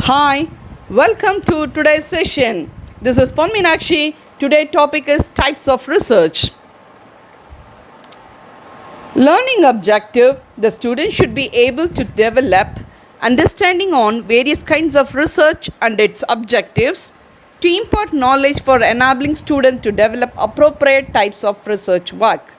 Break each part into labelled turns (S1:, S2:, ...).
S1: Hi, welcome to today's session. This is Ponminakshi. Today's topic is types of research. Learning objective, the student should be able to develop understanding on various kinds of research and its objectives to impart knowledge for enabling students to develop appropriate types of research work.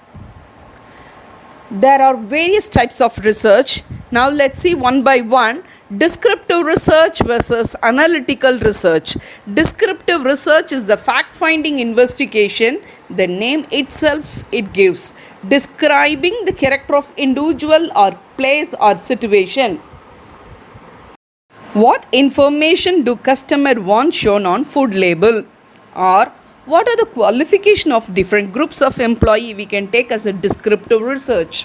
S1: There are various types of research. Now let's see one by one. Descriptive research versus analytical research. Descriptive research is the fact-finding investigation. The name itself it gives, describing the character of individual or place or situation. What information do customer want shown on food label? Or what are the qualification of different groups of employee we can take as a descriptive research.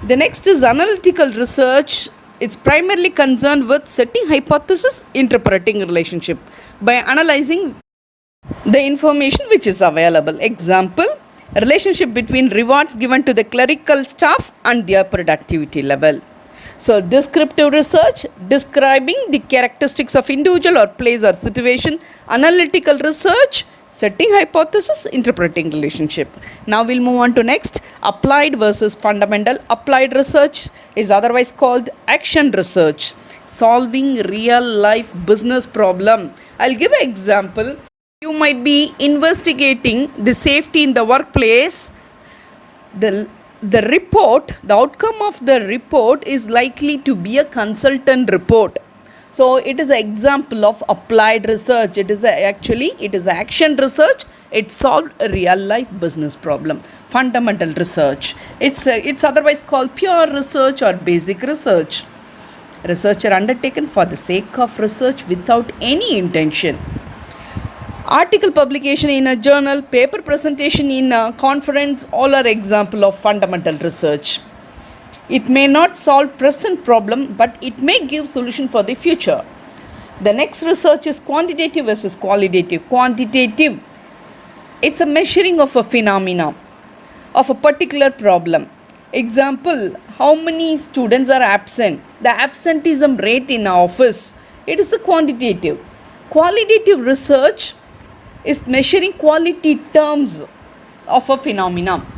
S1: The next is analytical research. It's primarily concerned with setting hypothesis, interpreting relationship by analyzing the information which is available. Example, relationship between rewards given to the clerical staff and their productivity level. So, descriptive research describing the characteristics of individual or place or situation. Analytical research setting hypothesis, interpreting relationship. Now we'll move on to next, applied versus fundamental. Applied research is otherwise called action research, solving real life business problem. I'll give an example. You might be investigating the safety in the workplace. The outcome of the report is likely to be a consultant report. So it is an example of applied research. It is action research. It solved a real life business problem. Fundamental research. It's otherwise called pure research or basic research. Research are undertaken for the sake of research without any intention. Article publication in a journal, paper presentation in a conference, all are example of fundamental research. It may not solve present problem, but it may give solution for the future. The next research is quantitative versus qualitative. Quantitative, it's a measuring of a phenomena of a particular problem. Example, how many students are absent? The absenteeism rate in our office. It is a quantitative. Qualitative research is measuring quality terms of a phenomenon.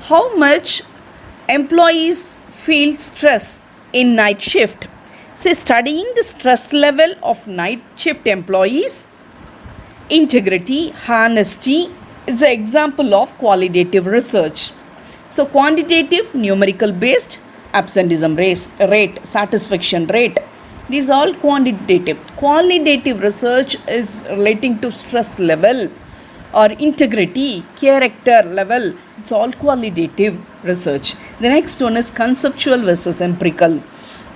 S1: How much employees feel stress in night shift. Say, studying the stress level of night shift employees. Integrity, honesty is an example of qualitative research. So quantitative, numerical based, absenteeism rate, satisfaction rate. These are all quantitative. Qualitative research is relating to stress level or integrity, character level. It's all qualitative research. The next one is conceptual versus empirical.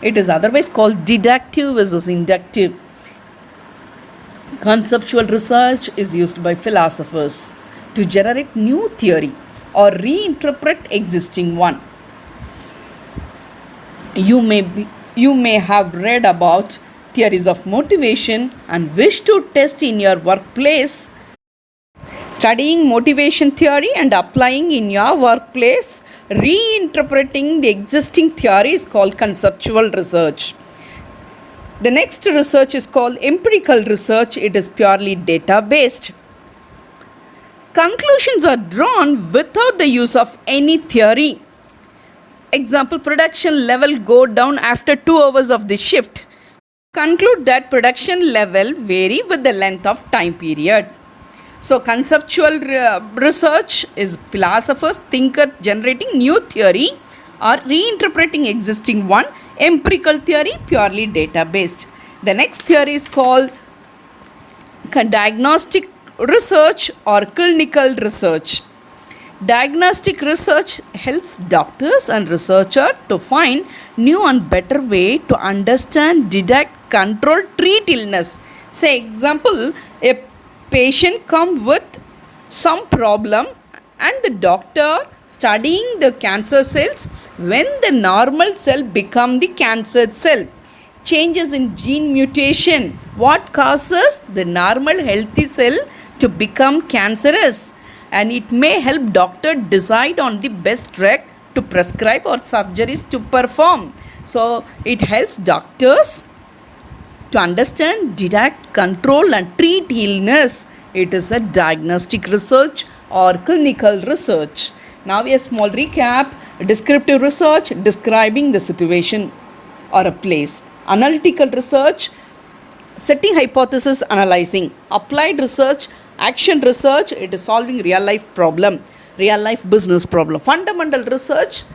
S1: It is otherwise called deductive versus inductive. Conceptual research is used by philosophers to generate new theory or reinterpret existing one. You may have read about theories of motivation and wish to test in your workplace. Studying motivation theory and applying in your workplace, reinterpreting the existing theory is called conceptual research. The next research is called empirical research. It is purely data based. Conclusions are drawn without the use of any theory. Example, production level go down after 2 hours of the shift. Conclude that production level vary with the length of time period. So conceptual research is philosophers, thinkers generating new theory or reinterpreting existing one. Empirical theory, purely data based. The next theory is called diagnostic research or clinical research. Diagnostic research helps doctors and researchers to find new and better way to understand, detect, control, treat illness. Say example, a patient come with some problem and the doctor studying the cancer cells, when the normal cell become the cancer cell. Changes in gene mutation, what causes the normal healthy cell to become cancerous, and it may help doctor decide on the best drug to prescribe or surgeries to perform. So it helps doctors to understand, detect, control, and treat illness. It is a diagnostic research or clinical research. Now a small recap. Descriptive research, describing the situation or a place. Analytical research, setting hypothesis, analyzing. Applied research, action research, it is solving real life problem, real life business problem. Fundamental research,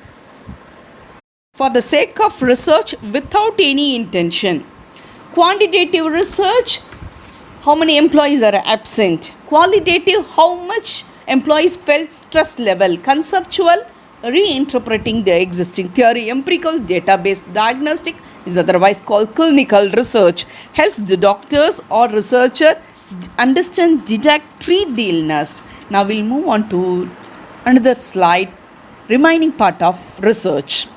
S1: for the sake of research without any intention. Quantitative research, how many employees are absent. Qualitative, how much employees felt stress level. Conceptual, reinterpreting the existing theory. Empirical, database. Diagnostic is otherwise called clinical research. Helps the doctors or researcher understand, detect, treat the illness. Now we'll move on to another slide, remaining part of research.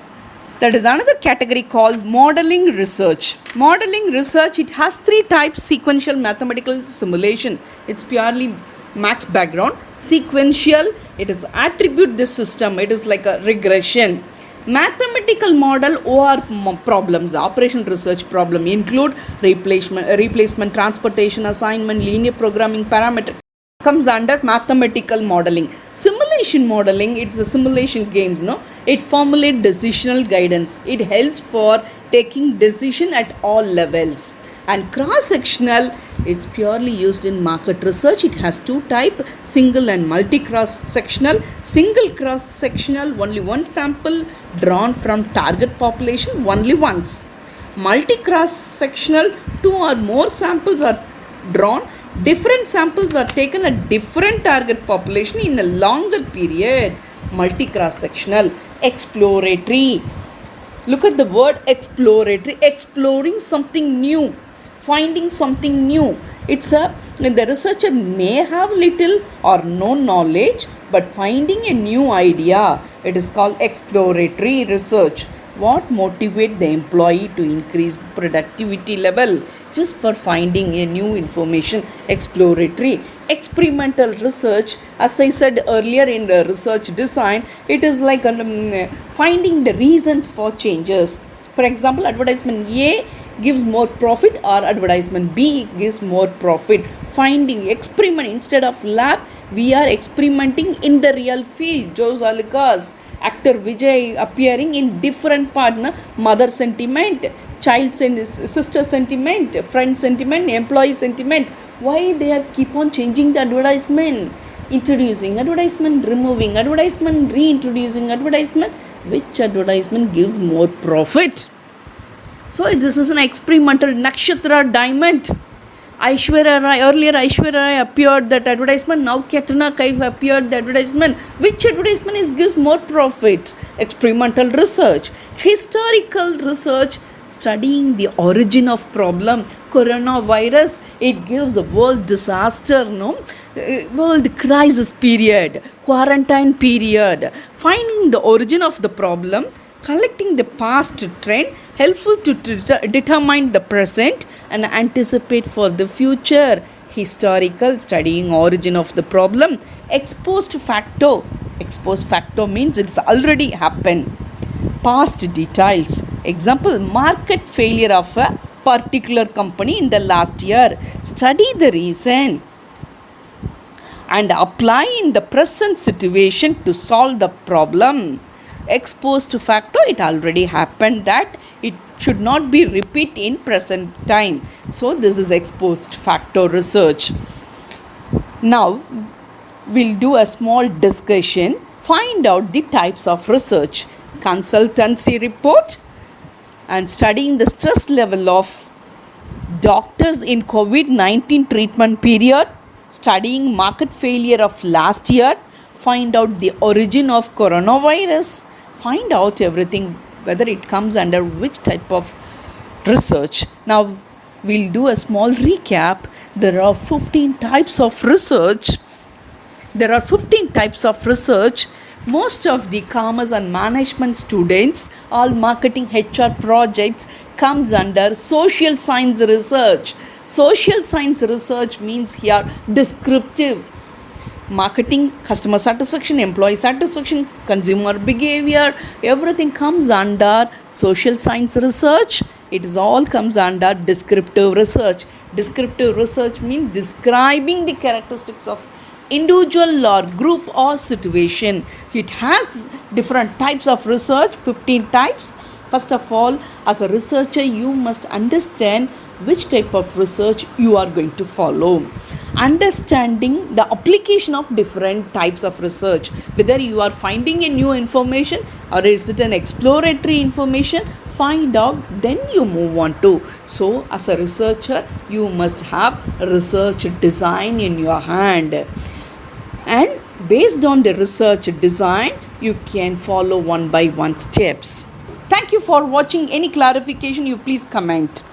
S1: That is another category called modeling research. Modeling research, it has three types: sequential, mathematical, simulation. It's purely maths background. Sequential, it is attribute the system. It is like a regression. Mathematical model OR problems, operation research problem include replacement, transportation, assignment, linear programming, parameter comes under mathematical modeling. Simulation modeling, it's a simulation games, no? It formulates decisional guidance. It helps for taking decision at all levels. And cross-sectional, it's purely used in market research. It has two types, single and multi-cross-sectional. Single cross-sectional, only one sample drawn from target population only once. Multi-cross-sectional, two or more samples are drawn. Different samples are taken at different target population in a longer period. Multi-cross-sectional. Exploratory. Look at the word exploratory. Exploring something new. Finding something new. The researcher may have little or no knowledge, but finding a new idea. It is called exploratory research. What motivates the employee to increase productivity level? Just for finding a new information. Exploratory. Experimental research, as I said earlier in the research design, it is like finding the reasons for changes. For example, advertisement A gives more profit or advertisement B gives more profit. Finding, experiment, instead of lab, we are experimenting in the real field. Joe Zalikas, actor Vijay appearing in different partner, mother sentiment, child sister sentiment, friend sentiment, employee sentiment. Why they are keep on changing the advertisement? Introducing advertisement, removing advertisement, reintroducing advertisement. Which advertisement gives more profit? So this is an experimental. Nakshatra diamond. Aishwarya Rai, earlier Aishwarya Rai appeared that advertisement, now Katrina Kaif appeared the advertisement. Which advertisement gives more profit? Experimental research. Historical research, studying the origin of problem. Coronavirus, it gives a world disaster, no? World crisis period, quarantine period. Finding the origin of the problem, collecting the past trend, helpful to determine the present and anticipate for the future. Historical, studying origin of the problem. Ex post facto. Ex post facto means it's already happened. Past details. Example, market failure of a particular company in the last year. Study the reason and apply in the present situation to solve the problem. Ex post facto, it already happened, that it should not be repeat in present time. So this is ex post facto research. Now we'll do a small discussion. Find out the types of research. Consultancy report, and studying the stress level of doctors in COVID-19 treatment period. Studying market failure of last year. Find out the origin of coronavirus. Find out everything, whether it comes under which type of research. Now we'll do a small recap. There are 15 types of research. Most of the commerce and management students, all marketing HR projects comes under social science research. Social science research means here descriptive. marketing, customer satisfaction, employee satisfaction, consumer behavior, everything comes under social science research. It is all comes under descriptive research. Descriptive research means describing the characteristics of individual or group or situation. It has different types of research, 15 types. First of all, as a researcher, you must understand which type of research you are going to follow. Understanding the application of different types of research, whether you are finding a new information or is it an exploratory information, find out, then you move on to. So as a researcher, you must have research design in your hand, and based on the research design, you can follow one by one steps. Thank you for watching. Any clarification, you please comment.